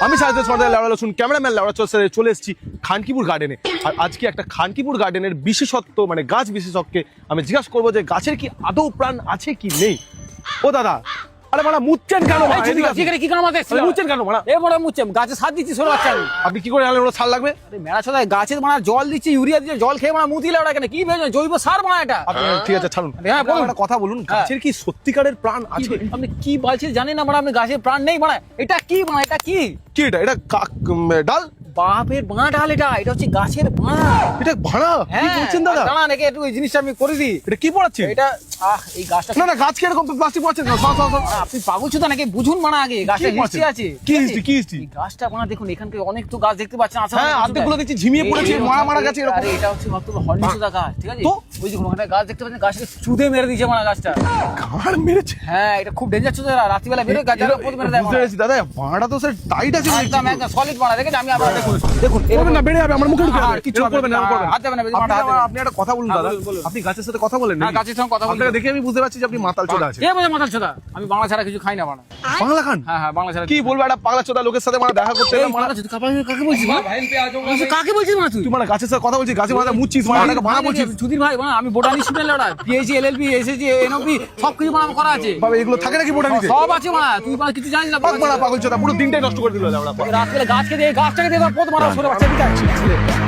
আমি সাথে সর্দার লাউড়া রসুন ক্যামেরাম্যান লাউড়া চৌধুরী চলে এসেছি খানকিপুর গার্ডেনে। আর আজকে একটা খানকিপুর গার্ডেনের বিশেষত্ব মানে গাছ বিশেষজ্ঞকে আমি জিজ্ঞাসা করবো যে গাছের কি আদৌ প্রাণ আছে কি নেই। ও দাদা, আরে মারা মুচ্ছেন কেন? কি কারণ মাথায় মুচ্ছেন কেন মারা? এ বড় মুচ্ছে গাছে সার দিচ্ছি ষোলো বাচ্চা আপনি কি করে জানলেন ওরা সার লাগবে? আরে মেলা চোদায় গাছের মারা জল দিচ্ছি, ইউরিয়া দিচ্ছে, জল খেয়ে মারা মুতি লাউড়া কেন? কি ভেবেছেন জৈব সার মারা এটা? ঠিক আছে ছাড়ুন। হ্যাঁ, বলুন। একটা কথা বলুন, গাছের কি সত্যিকারের প্রাণ আছে? আপনি কি বলছেন জানেন না মারা? আপনি গাছের প্রাণ নেই মারা? এটা কি মারা? এটা কি কি এটা? এটা ডাল? বাপের বাঁ ডাল এটা হচ্ছে গাছের বাঁ। এটা ভাড়া? কি বলছেন দাদা? দাঁড়া নাকি একটু এই জিনিসটা আমি করে দিই। এটা কি পড়াচ্ছেন? এটা এই গাছটা না না, গাছ কি এরকম প্লাস্টিক পড়াচ্ছেন? আপনি পাগল ছোটা নাকি? বুঝুন মানা আগে গাছটা হিস্ট্রি আছে। কি হিস্ট্রি? কি হিস্ট্রি? এই গাছটা মানা দেখুন, এখানকে অনেক তো গাছ দেখতে পাচ্ছেন। হ্যাঁ, অর্ধেকগুলো দেখছি ঝিমিয়ে পড়েছে, মারা মারা গেছে এরকম। আরে এটা হচ্ছে মাত্র হর্নিসুদা গাছ, ঠিক আছে? তো ওই যে ওখানে গাছ দেখতে পাচ্ছেন, গাছটাকে চুদে মেরে দিয়েছে মানা গাছটা। ঘাড় মেরেছে? হ্যাঁ, এটা খুব ডেঞ্জার চুদে। রাত্রিবেলা বেরোয় গাছটা উপরে মেরে দেয়। বুঝতে পেরেছি দাদা, ভাড়া তো স্যার টাইট আছে। একদম একদম সলিড মানা দেখেন। আমি আবার দেখুন করবেন না, বেড়ে যাবে আমার মুখে ঢুকে যাবে। কিছু করবেন না, করবেন না। হাত দেবেন না। আপনি একটা কথা বলুন দাদা, আপনি গাছের সাথে কথা বলেন? হ্যাঁ, গাছের সঙ্গে কথা বলছি। আপনাকে দেখে আমি বুঝতে পারছি যে আপনি মাতাল চোদা আছে। কে বলে মাথার চোদা? আমি বাংলা ছাড়া কিছু খাই না মানা। বাংলা খান? হ্যাঁ হ্যাঁ, বাংলা ছাড়া কি বলবো, একটা পাগলা চোদা লোকের সাথে মানে দেখা করতে এলাম। বাংলা চোদা কাকে বলছিস? কাকে বলছিস মানা তুই? তুই মানে গাছের সাথে কথা বলছিস, গাছের মাথা মুচ্ছিস, মানে এটাকে ভাড়া বলছিস। সুধীর ভাই মানে আমি বোটানি স্টুডেন্ট লড়া, পিএইচডি এলএলবি এসএসসি এনওপি সবকিছু মানে করা আছে। বাবা এগুলো থাকে নাকি বোটানিতে? সব আছে মা, তুই মানে কিছু জানিস না। পাগল চোদা পুরো দিনটাই নষ্ট করে দিল। রাত্রে গাছকে দিয়ে গাছটাকে দিয়ে পথ মারা ছোট বাচ্চা দিকে